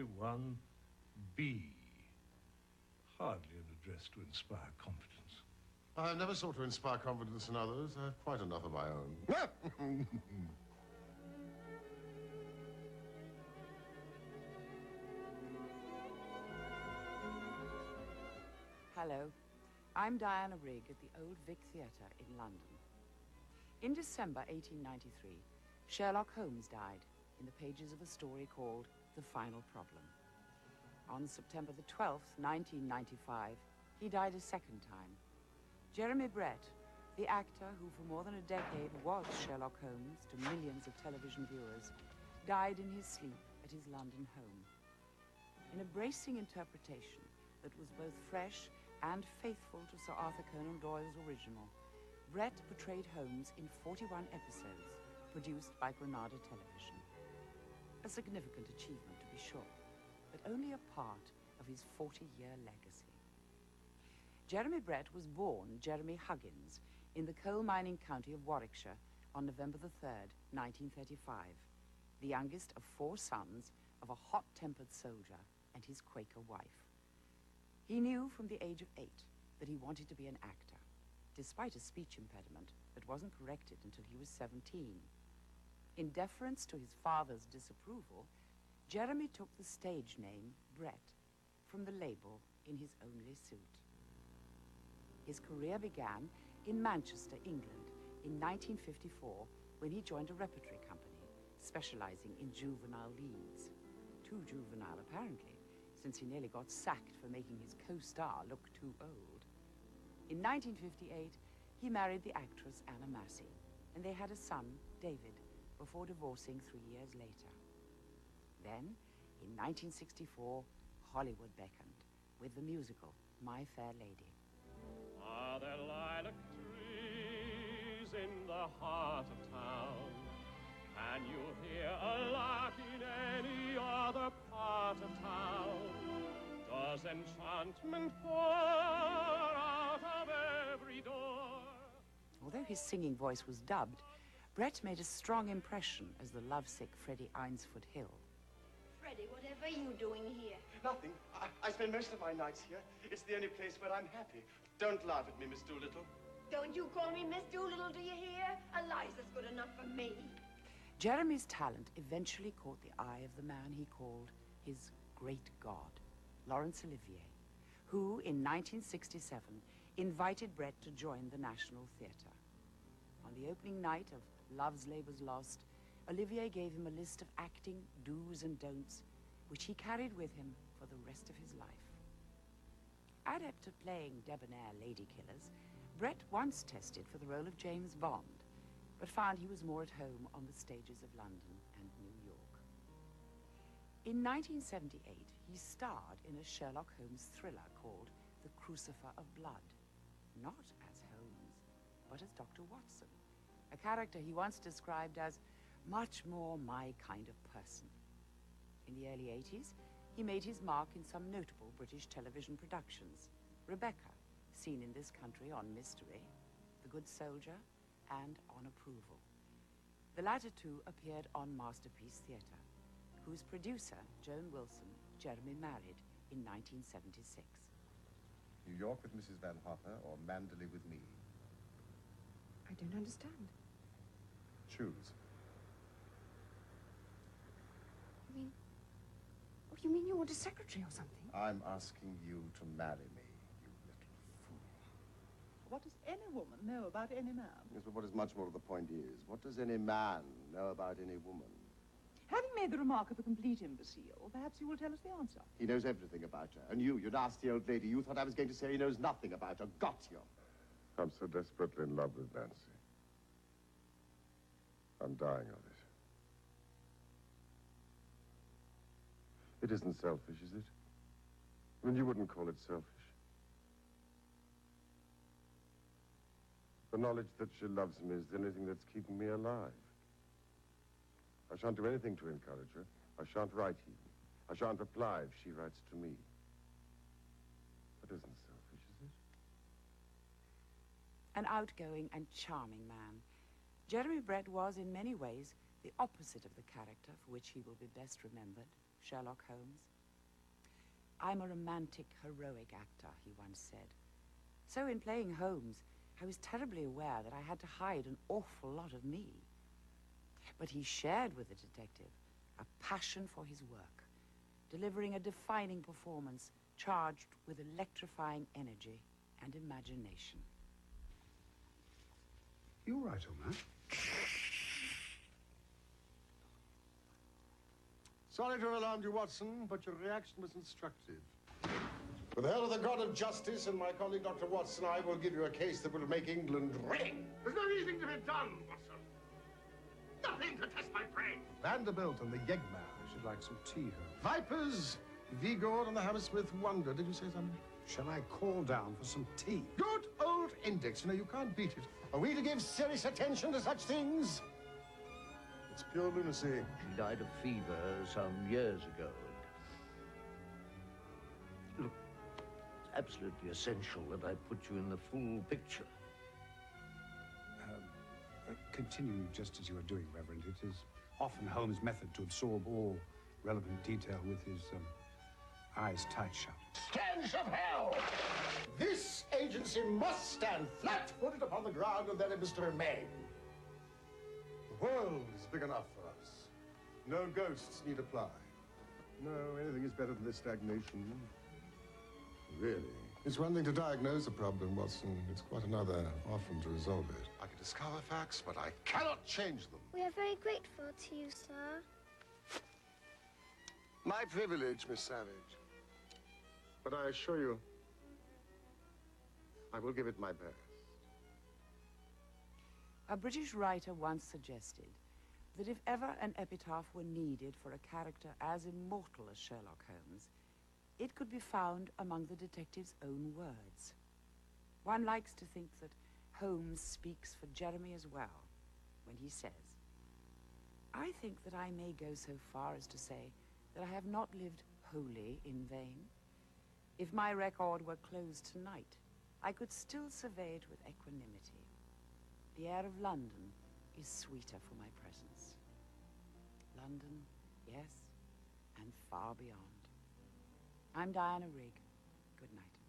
1B. Hardly an address to inspire confidence. I've never sought to inspire confidence in others. I have quite enough of my own. Hello, I'm Diana Rigg at the Old Vic Theatre in London. In December 1893, Sherlock Holmes died in the pages of a story called The Final Problem. On September the 12th, 1995, he died a second time. Jeremy Brett, the actor who for more than a decade was Sherlock Holmes to millions of television viewers, died in his sleep at his London home. In a bracing interpretation that was both fresh and faithful to Sir Arthur Conan Doyle's original, Brett portrayed Holmes in 41 episodes produced by Granada Television. A significant achievement, to be sure, but only a part of his 40-year legacy. Jeremy Brett was born Jeremy Huggins in the coal-mining county of Warwickshire on November the 3rd, 1935, the youngest of 4 sons of a hot-tempered soldier and his Quaker wife. He knew from the age of 8 that he wanted to be an actor, despite a speech impediment that wasn't corrected until he was 17. In deference to his father's disapproval, Jeremy took the stage name Brett from the label in his only suit. His career began in Manchester, England, in 1954, when he joined a repertory company specializing in juvenile leads. Too juvenile, apparently, since he nearly got sacked for making his co-star look too old. In 1958, he married the actress Anna Massey, and they had a son, David, before divorcing 3 years later. Then, in 1964, Hollywood beckoned with the musical My Fair Lady. Are there lilac trees in the heart of town? Can you hear a lark in any other part of town? Does enchantment pour out of every door? Although his singing voice was dubbed, Brett made a strong impression as the lovesick Freddie Eynsford Hill. Freddie, whatever are you doing here? Nothing. I spend most of my nights here. It's the only place where I'm happy. Don't laugh at me, Miss Doolittle. Don't you call me Miss Doolittle, do you hear? Eliza's good enough for me. Jeremy's talent eventually caught the eye of the man he called his great god, Laurence Olivier, who, in 1967, invited Brett to join the National Theatre. On the opening night of Love's Labour's Lost, Olivier gave him a list of acting do's and don'ts, which he carried with him for the rest of his life. Adept at playing debonair lady killers, Brett once tested for the role of James Bond, but found he was more at home on the stages of London and New York. In 1978, he starred in a Sherlock Holmes thriller called The Crucifer of Blood, not as Holmes, but as Dr. Watson, a character he once described as much more my kind of person. In the early 80s, he made his mark in some notable British television productions. Rebecca, seen in this country on Mystery, The Good Soldier, and On Approval. The latter two appeared on Masterpiece Theatre, whose producer, Joan Wilson, Jeremy married in 1976. New York with Mrs. Van Hoppe or Mandalay with me? I don't understand. Choose. You mean you want a secretary or something? I'm asking you to marry me, you little fool. What does any woman know about any man? Yes, but what is much more to the point is, what does any man know about any woman? Having made the remark of a complete imbecile, perhaps you will tell us the answer. He knows everything about her. And you nasty old lady, you thought I was going to say he knows nothing about her. Got you. I'm so desperately in love with Nancy. I'm dying of it. It isn't selfish, is it? I mean, you wouldn't call it selfish. The knowledge that she loves me is the only thing that's keeping me alive. I shan't do anything to encourage her. I shan't write even. I shan't reply if she writes to me. That isn't selfish, is it? An outgoing and charming man, Jeremy Brett was in many ways the opposite of the character for which he will be best remembered, Sherlock Holmes. I'm a romantic, heroic actor, he once said. So in playing Holmes, I was terribly aware that I had to hide an awful lot of me. But he shared with the detective a passion for his work, delivering a defining performance charged with electrifying energy and imagination. You're right, Homer. Sorry to have alarmed you, Watson, but your reaction was instructive. With the help of the God of Justice and my colleague, Dr. Watson, I will give you a case that will make England ring. There's no easing to be done, Watson. Nothing to test my brain. Vanderbilt and the Yegma. I should like some tea, Holmes. Vipers, Vigord and the Hammersmith Wonder. Did you say something? Shall I call down for some tea? Good old index. You know, you can't beat it. Are we to give serious attention to such things? It's pure lunacy. She died of fever some years ago. Look, it's absolutely essential that I put you in the full picture. Continue just as you are doing, Reverend. It is often Holmes' method to absorb all relevant detail with his eyes tight shut. Stench of hell! This agency must stand flat-footed upon the ground, and then it is to remain. The world is big enough for us. No ghosts need apply. No, anything is better than this stagnation. Really. It's one thing to diagnose a problem, Watson. It's quite another, often, to resolve it. I can discover facts, but I cannot change them. We are very grateful to you, sir. My privilege, Miss Savage. But I assure you, I will give it my best. A British writer once suggested that if ever an epitaph were needed for a character as immortal as Sherlock Holmes, it could be found among the detective's own words. One likes to think that Holmes speaks for Jeremy as well when he says, "I think that I may go so far as to say that I have not lived wholly in vain. If my record were closed tonight, I could still survey it with equanimity. The air of London is sweeter for my presence. London, yes, and far beyond." I'm Diana Rigg. Good night.